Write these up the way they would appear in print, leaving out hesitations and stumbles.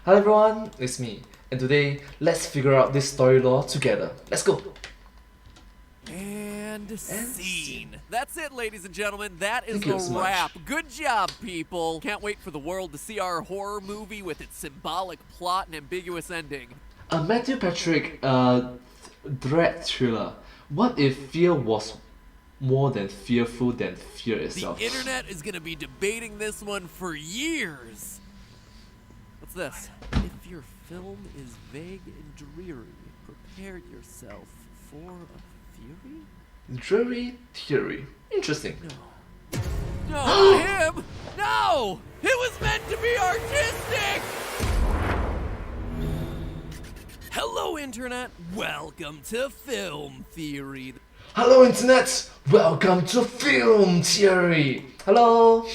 Hello everyone, it's me, and today let's figure out this story lore together. Let's go! And scene. That's it, ladies and gentlemen. That is Thank you a so wrap. much. Good job, people. Can't wait for the world to see our horror movie with its symbolic plot and ambiguous ending. A Matthew Patrick dread thriller. What if fear was more than fearful than fear itself? The internet is gonna be debating this one for years. What's this? If your film is vague and dreary, prepare yourself for a theory? Dreary theory. Interesting. No. No, not him! No! It was meant to be artistic! Hello, Internet! Welcome to Film Theory. Hello Internet! Welcome to Film Theory! Hello!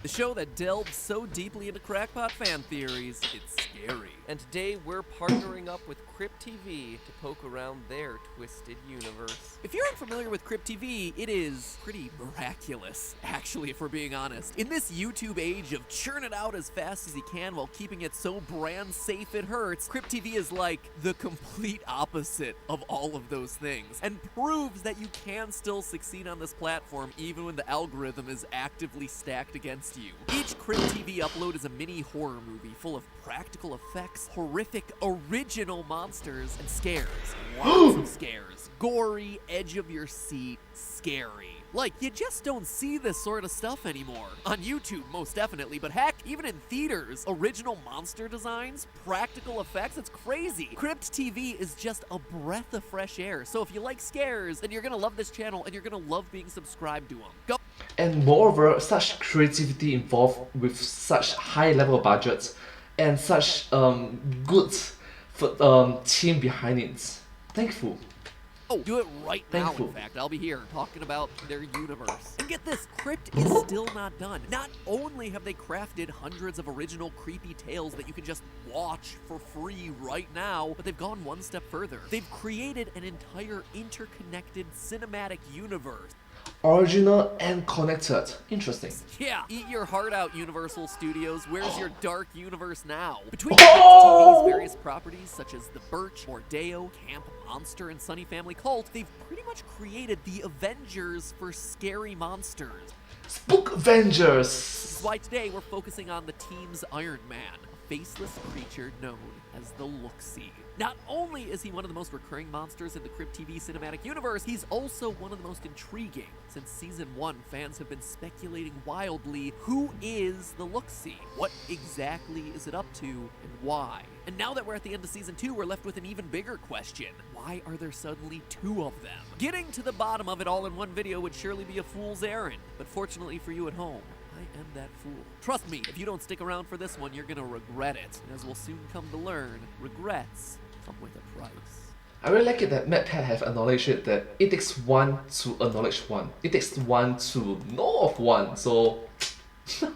The show that delves so deeply into crackpot fan theories, it's scary. And today we're partnering up with Crypt TV to poke around their twisted universe. If you're unfamiliar with Crypt TV, it is pretty miraculous, actually, if we're being honest. In this YouTube age of churn it out as fast as you can while keeping it so brand safe it hurts, Crypt TV is like the complete opposite of all of those things, and proves that you can still succeed on this platform even when the algorithm is actively stacked against you. Each Crypt TV upload is a mini horror movie full of practical effects, horrific original monsters, and scares. Lots of scares. Gory, edge of your seat, scary. Like, you just don't see this sort of stuff anymore. On YouTube, most definitely, but heck, even in theaters, original monster designs, practical effects, it's crazy. Crypt TV is just a breath of fresh air, so if you like scares, then you're gonna love this channel and you're gonna love being subscribed to them. Go! And moreover, such creativity involved with such high level budgets and such good team behind it. Thankful. Oh, do it right now, Thankful. in fact. I'll be here talking about their universe. And get this, Crypt is still not done. Not only have they crafted hundreds of original creepy tales that you can just watch for free right now, but they've gone one step further. They've created an entire interconnected cinematic universe. Original and connected. Interesting. Yeah, eat your heart out, Universal Studios. Where's your dark universe now? Between Oh! TV's various properties, such as The Birch, Mordeo, Camp Monster, and Sunny Family Cult, they've pretty much created the Avengers for scary monsters. Spook Avengers! This is why today we're focusing on the team's Iron Man, a faceless creature known as the Look-See. Not only is he one of the most recurring monsters in the Crypt TV cinematic universe, he's also one of the most intriguing. Since Season 1, fans have been speculating wildly, who is the Look-See? What exactly is it up to, and why? And now that we're at the end of Season 2, we're left with an even bigger question. Why are there suddenly two of them? Getting to the bottom of it all in one video would surely be a fool's errand, but fortunately for you at home, I am that fool. Trust me, if you don't stick around for this one, you're gonna regret it. And as we'll soon come to learn, regrets come with a price. I really like it that MatPat have acknowledged it that it takes one to acknowledge one. It takes one to know of one, so... Let's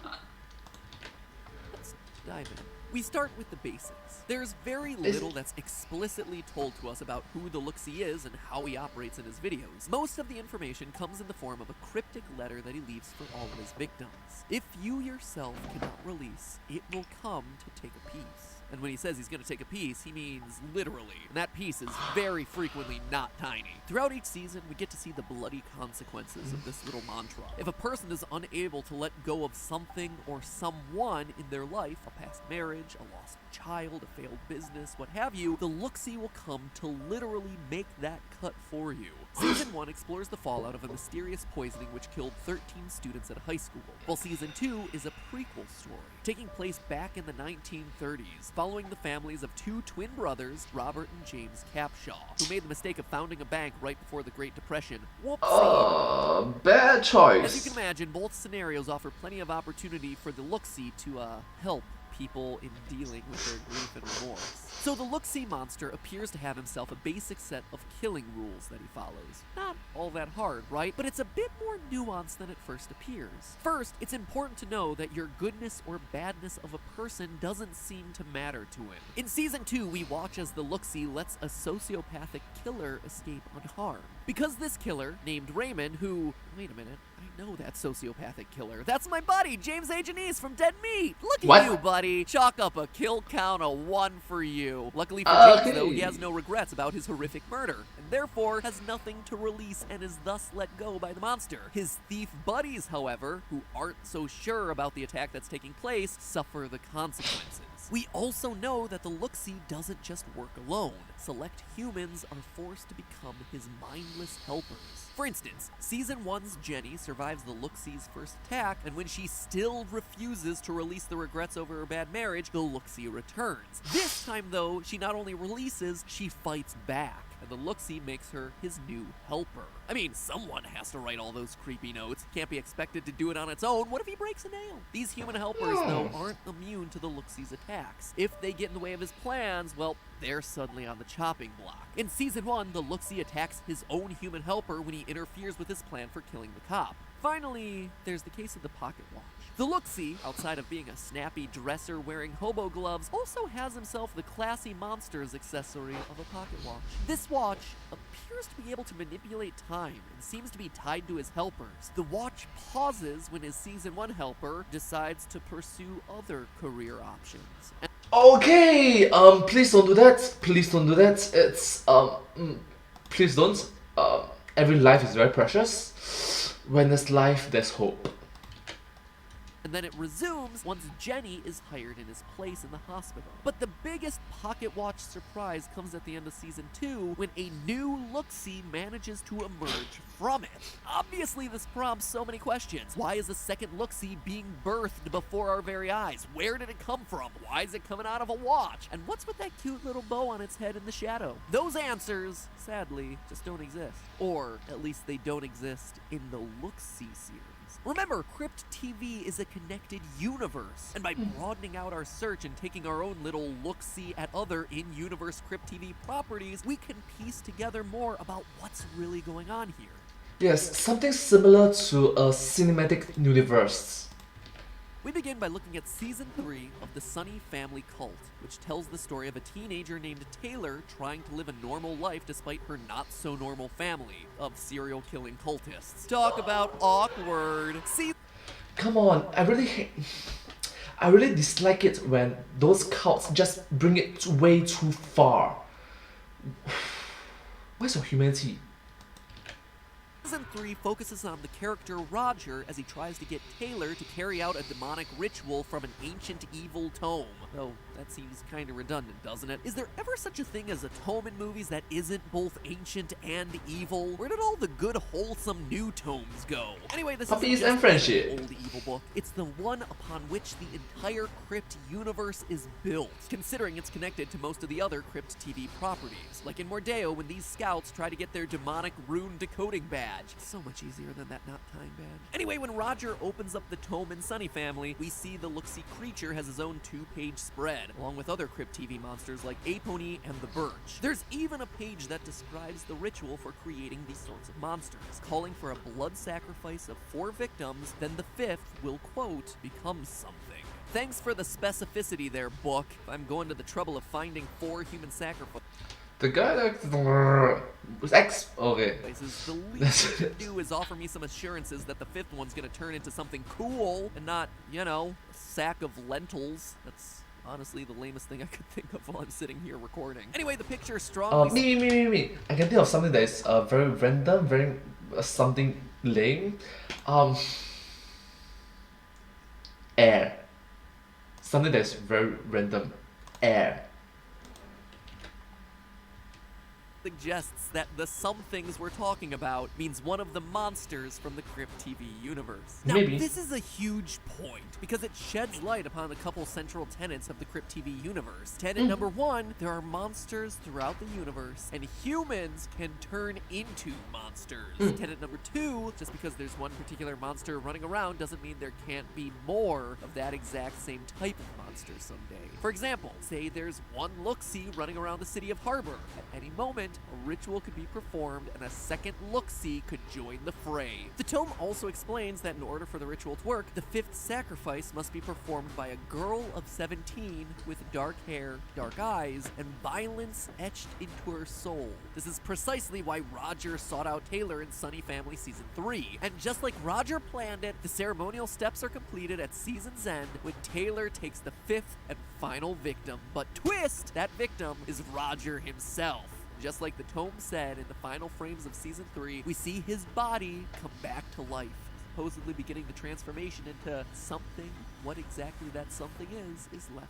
dive in. We start with the basics. There's very little that's explicitly told to us about who the Look-See is and how he operates in his videos. Most of the information comes in the form of a cryptic letter that he leaves for all of his victims. If you yourself cannot release, it will come to take a piece. And when he says he's going to take a piece, he means literally. And that piece is very frequently not tiny. Throughout each season, we get to see the bloody consequences of this little mantra. If a person is unable to let go of something or someone in their life, a past marriage, a lost child, a failed business, what have you, the Look-See will come to literally make that cut for you. Season 1 explores the fallout of a mysterious poisoning which killed 13 students at a high school, while Season 2 is a prequel story, taking place back in the 1930s, following the families of two twin brothers, Robert and James Capshaw, who made the mistake of founding a bank right before the Great Depression. Whoopsie! Bad choice! As you can imagine, both scenarios offer plenty of opportunity for the Look-See to, help people in dealing with their grief and remorse. So the Look-See monster appears to have himself a basic set of killing rules that he follows. Not all that hard, right? But it's a bit more nuanced than it first appears. First, it's important to know that your goodness or badness of a person doesn't seem to matter to him. In Season 2, we watch as the Look-See lets a sociopathic killer escape unharmed. Because this killer, named Raymond, who... Wait a minute. I know that sociopathic killer. That's my buddy, James A. Janice from Dead Meat. Look at you, buddy. Chalk up a kill count of 1 for you. Luckily for James, though, he has no regrets about his horrific murder, and therefore has nothing to release and is thus let go by the monster. His thief buddies, however, who aren't so sure about the attack that's taking place, suffer the consequences. We also know that the Look-See doesn't just work alone. Select humans are forced to become his mindless helpers. For instance, Season 1's Jenny survives the Look-See's first attack, and when she still refuses to release the regrets over her bad marriage, the Look-See returns. This time, though, she not only releases, she fights back, and the Look-See makes her his new helper. I mean, someone has to write all those creepy notes. Can't be expected to do it on its own. What if he breaks a nail? These human helpers, though, aren't immune to the Look-See's attacks. If they get in the way of his plans, well, they're suddenly on the chopping block. In Season 1, the Look-See attacks his own human helper when he interferes with his plan for killing the cop. Finally, there's the case of the pocket watch. The Look-See, outside of being a snappy dresser wearing hobo gloves, also has himself the classy monsters accessory of a pocket watch. This watch appears to be able to manipulate time and seems to be tied to his helpers. The watch pauses when his Season 1 helper decides to pursue other career options. Okay, please don't do that. Please don't do that. It's, please don't. Every life is very precious. When there's life, there's hope. And then it resumes once Jenny is hired in his place in the hospital. But the biggest pocket watch surprise comes at the end of Season 2 when a new Look-See manages to emerge from it. Obviously, this prompts so many questions. Why is a second Look-See being birthed before our very eyes? Where did it come from? Why is it coming out of a watch? And what's with that cute little bow on its head in the shadow? Those answers, sadly, just don't exist. Or at least they don't exist in the Look-See series. Remember, Crypt TV is a connected universe, and by broadening out our search and taking our own little look-see at other in-universe Crypt TV properties, we can piece together more about what's really going on here. Yes, something similar to a cinematic universe. We begin by looking at Season 3 of The Sunny Family Cult, which tells the story of a teenager named Taylor trying to live a normal life despite her not-so-normal family of serial-killing cultists. Talk about awkward. See? Come on, I really dislike it when those cults just bring it way too far. Where's your humanity? Season 3 focuses on the character Roger as he tries to get Taylor to carry out a demonic ritual from an ancient evil tome. Though, that seems kinda redundant, doesn't it? Is there ever such a thing as a tome in movies that isn't both ancient and evil? Where did all the good, wholesome new tomes go? Anyway, this Puppies isn't and just friendship. an old evil book. It's the one upon which the entire Crypt universe is built, considering it's connected to most of the other Crypt TV properties. Like in Mordeo, when these scouts try to get their demonic rune decoding badge. So much easier than that not time badge. Anyway, when Roger opens up the tome in Sunny Family, we see the Look-See creature has his own 2-page spread, along with other Crypt TV monsters like A-Pony and the Birch. There's even a page that describes the ritual for creating these sorts of monsters, calling for a blood sacrifice of 4 victims, then the 5th will, quote, become something. Thanks for the specificity there, book. If I'm going to the trouble of finding 4 human sacrifices. The guy that was okay. The least you can do is offer me some assurances that the 5th one's gonna turn into something cool and not, you know, a sack of lentils. That's honestly the lamest thing I could think of while I'm sitting here recording. Anyway, the picture strongly... Me. I can think of something that is very random, very something lame. Air. Something that's very random. Air. Suggests that the somethings we're talking about means one of the monsters from the Crypt TV universe. Now, Maybe. This is a huge point, because it sheds light upon a couple central tenets of the Crypt TV universe. Tenet number 1, there are monsters throughout the universe, and humans can turn into monsters. Tenet number 2, just because there's one particular monster running around doesn't mean there can't be more of that exact same type of monster someday. For example, say there's one Look-See running around the city of Harbor. At any moment, moment, a ritual could be performed and a second look-see could join the fray. The tome also explains that in order for the ritual to work, the fifth sacrifice must be performed by a girl of 17 with dark hair, dark eyes, and violence etched into her soul. This is precisely why Roger sought out Taylor in Sunny Family Season 3. And just like Roger planned it, the ceremonial steps are completed at season's end when Taylor takes the fifth and final victim. But twist! That victim is Roger himself. Just like the tome said, in the final frames of Season 3, we see his body come back to life, supposedly beginning the transformation into something. What exactly that something is left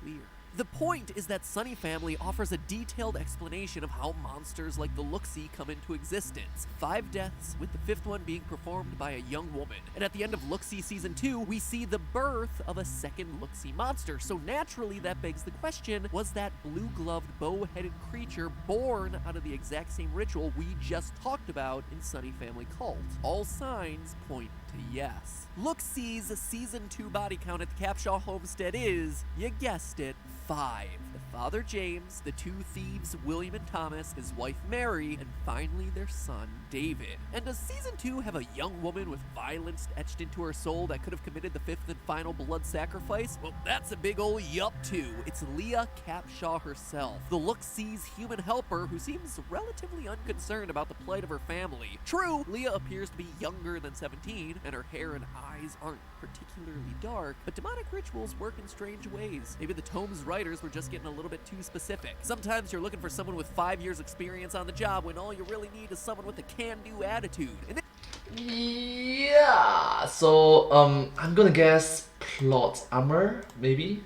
unclear. The point is that Sunny Family offers a detailed explanation of how monsters like the Look-See come into existence. 5 deaths, with the 5th one being performed by a young woman. And at the end of Look-See Season 2, we see the birth of a second Look-See monster. So naturally, that begs the question, was that blue-gloved, bow-headed creature born out of the exact same ritual we just talked about in Sunny Family Cult? All signs point to yes. Look-See's Season 2 body count at the Capshaw homestead is, you guessed it, 5. The father James, the 2 thieves William and Thomas, his wife Mary, and finally their son David. And does Season 2 have a young woman with violence etched into her soul that could have committed the 5th and final blood sacrifice? Well, that's a big ol' yup too. It's Leah Capshaw herself, the Look-See's human helper who seems relatively unconcerned about the plight of her family. True, Leah appears to be younger than 17, and her hair and eyes aren't particularly dark, but demonic rituals work in strange ways. Maybe the tome's writers were just getting a little bit too specific. Sometimes you're looking for someone with 5 years experience on the job when all you really need is someone with a can-do attitude. And Yeah, so I'm gonna guess plot armor, maybe?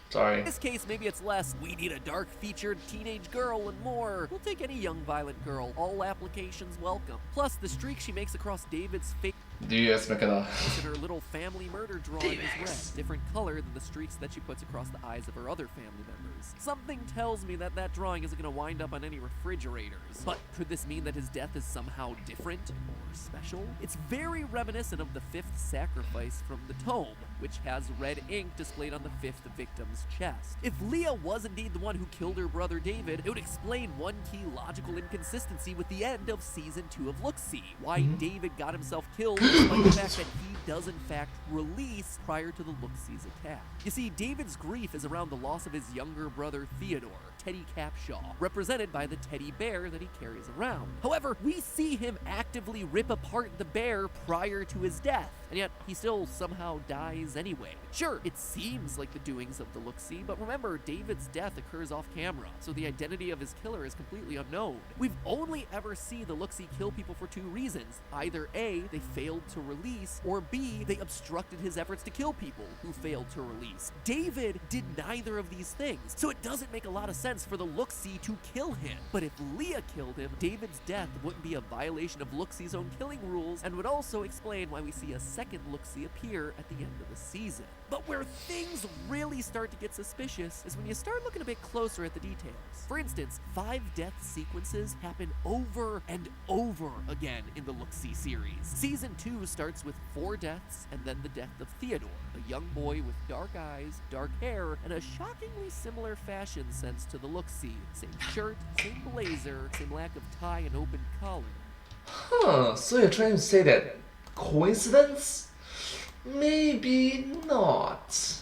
Sorry. in this case, maybe it's less, we need a dark-featured teenage girl, and more, we'll take any young violent girl. All applications welcome. Plus, the streak she makes across David's face Do you expect it? in her little family murder drawing is red, different color than the streaks that she puts across the eyes of her other family members. Something tells me that that drawing isn't going to wind up on any refrigerators. But could this mean that his death is somehow different or special? It's very reminiscent of the 5th sacrifice from the tome, which has red ink displayed on the 5th victim's chest. If Leah was indeed the one who killed her brother David, it would explain one key logical inconsistency with the end of Season 2 of Look-See. Why David got himself killed despite the fact that he does in fact release prior to the Look-See's attack. You see, David's grief is around the loss of his younger brother Theodore, Teddy Capshaw, represented by the teddy bear that he carries around. However, we see him actively rip apart the bear prior to his death, and yet he still somehow dies anyway. Sure, it seems like the doings of the Look-See, but remember, David's death occurs off camera, so the identity of his killer is completely unknown. We've only ever seen the Look-See kill people for 2 reasons. Either A, they failed to release, or B, they obstructed his efforts to kill people who failed to release. David did neither of these things, so it doesn't make a lot of sense for the Look-See to kill him. But if Leah killed him, David's death wouldn't be a violation of Look-See's own killing rules, and would also explain why we see a second Look-See appear at the end of the season. But where things really start to get suspicious is when you start looking a bit closer at the details. For instance, 5 death sequences happen over and over again in the Look-See series. Season 2 starts with 4 deaths, and then the death of Theodore, a young boy with dark eyes, dark hair, and a shockingly similar fashion sense to the Look-See. Same shirt, same blazer, same lack of tie and open collar. Huh, so you're trying to say that coincidence? Maybe not.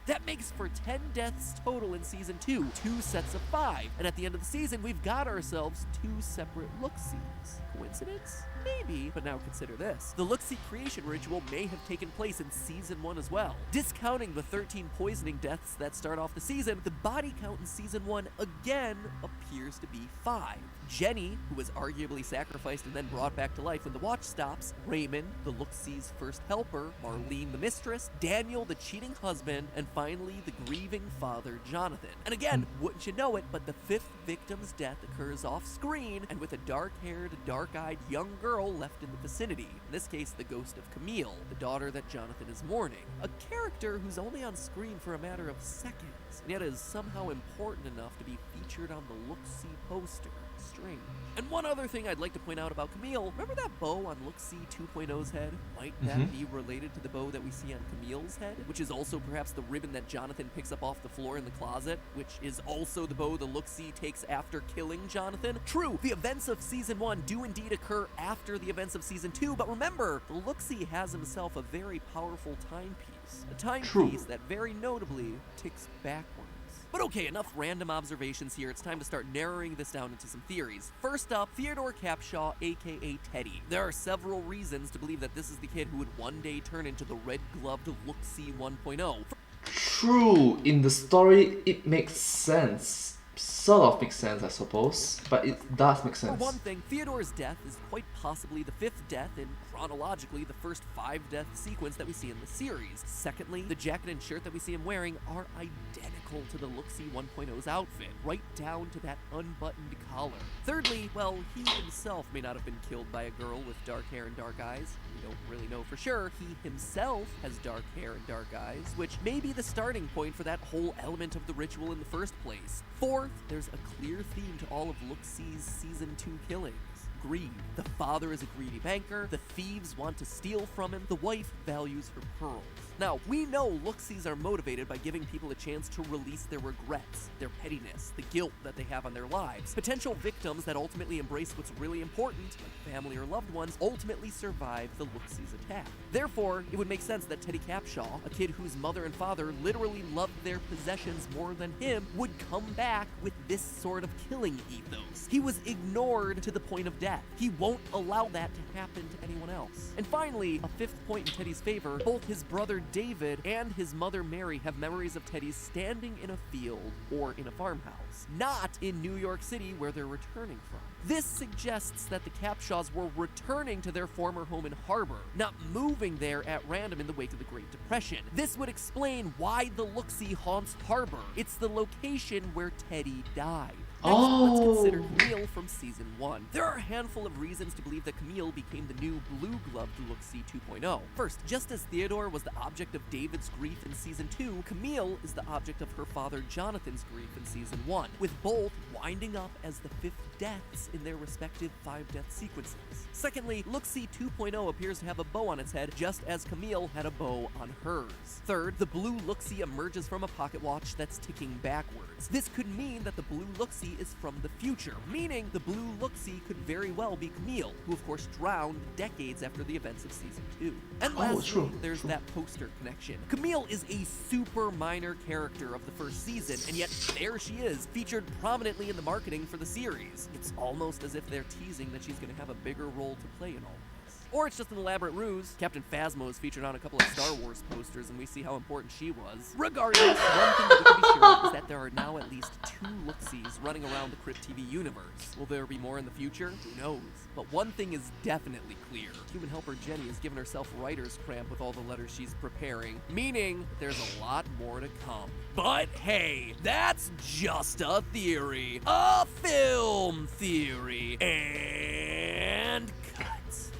That makes for 10 deaths total in Season 2, 2 sets of 5. And at the end of the season, we've got ourselves 2 separate Look-Sees. Coincidence? Maybe, but now consider this. The Look-See creation ritual may have taken place in Season 1 as well. Discounting the 13 poisoning deaths that start off the season, the body count in Season 1 again appears to be 5. Jenny, who was arguably sacrificed and then brought back to life when the watch stops, Raymond, the Look-See's first helper, Marlene the mistress, Daniel the cheating husband, and finally the grieving father Jonathan. And again, wouldn't you know it, but the 5th victim's death occurs off screen and with a dark-haired, dark-eyed young girl left in the vicinity. In this case, the ghost of Camille, the daughter that Jonathan is mourning. A character who's only on screen for a matter of seconds, and yet is somehow important enough to be featured on the Look-See poster. string. And one other thing I'd like to point out about Camille, remember that bow on Look-See 2.0's head? Might that be related to the bow that we see on Camille's head? Which is also perhaps the ribbon that Jonathan picks up off the floor in the closet, which is also the bow the Look-See takes after killing Jonathan? True, the events of Season 1 do indeed occur after the events of Season 2, but remember, the Look-See has himself a very powerful timepiece. A timepiece that very notably ticks backwards. But okay, enough random observations here. It's time to start narrowing this down into some theories. First up, Theodore Capshaw, aka Teddy. There are several reasons to believe that this is the kid who would one day turn into the red-gloved Look-See 1.0. True, in the story it makes sense. Sort of makes sense, I suppose, but it does make sense. For one thing, Theodore's death is quite possibly the 5th death in, chronologically, the first 5-death sequence that we see in the series. Secondly, the jacket and shirt that we see him wearing are identical to the Look-See 1.0's outfit, right down to that unbuttoned collar. Thirdly, well, he himself may not have been killed by a girl with dark hair and dark eyes. We don't really know for sure. He himself has dark hair and dark eyes, which may be the starting point for that whole element of the ritual in the first place. Fourth, there's a clear theme to all of Look-See's Season 2 killings. Greed. The father is a greedy banker, the thieves want to steal from him, the wife values her pearls. Now, we know Look-Sees are motivated by giving people a chance to release their regrets, their pettiness, the guilt that they have on their lives. Potential victims that ultimately embrace what's really important, like family or loved ones, ultimately survive the Look-Sees attack. Therefore, it would make sense that Teddy Capshaw, a kid whose mother and father literally loved their possessions more than him, would come back with this sort of killing ethos. He was ignored to the point of death. He won't allow that to happen to anyone else. And finally, a 5th point in Teddy's favor, both his brother David and his mother Mary have memories of Teddy standing in a field or in a farmhouse, not in New York City where they're returning from. This suggests that the Capshaws were returning to their former home in Harbor, not moving there at random in the wake of the Great Depression. This would explain why the Look-See haunts Harbor. It's the location where Teddy died. Next, let's consider Camille from Season 1. There are a handful of reasons to believe that Camille became the new blue-gloved Look-See 2.0. First, just as Theodore was the object of David's grief in Season 2, Camille is the object of her father Jonathan's grief in Season 1, with both winding up as the 5th deaths in their respective 5-death sequences. Secondly, Look-See 2.0 appears to have a bow on its head, just as Camille had a bow on hers. Third, the blue Look-See emerges from a pocket watch that's ticking backwards. This could mean that the blue Look-See is from the future, meaning the blue Look-See could very well be Camille, who of course drowned decades after the events of Season 2. And lastly, there's that poster connection. Camille is a super minor character of the first season, and yet there she is, featured prominently in the marketing for the series. It's almost as if they're teasing that she's going to have a bigger role to play in all of this. Or it's just an elaborate ruse. Captain Phasma is featured on a couple of Star Wars posters, and we see how important she was. Regardless, one thing that we can be sure of is that there are now at least 2 Look-Sees running around the Crypt TV universe. Will there be more in the future? Who knows? But one thing is definitely clear. Human helper Jenny has given herself writer's cramp with all the letters she's preparing, meaning there's a lot more to come. But hey, that's just a theory. A film theory. And cuts.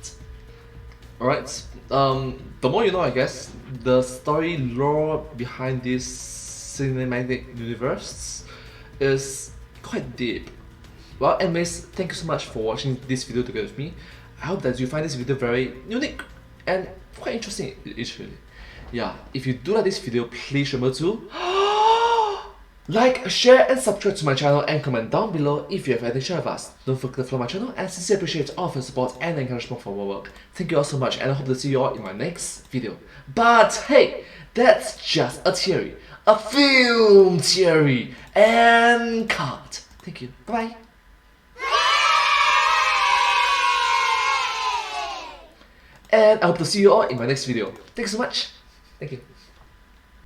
Alright, the more you know, I guess. The story lore behind this cinematic universe is quite deep. Well, anyways, thank you so much for watching this video together with me. I hope that you find this video very unique and quite interesting, actually. Yeah, if you do like this video, please remember to like, share and subscribe to my channel and comment down below if you have anything to share with us. Don't forget to follow my channel and sincerely appreciate all of your support and encouragement for my work. Thank you all so much and I hope to see you all in my next video. But hey, that's just a theory. A film theory. And cut. Thank you. Bye-bye. And I hope to see you all in my next video. Thanks so much. Thank you.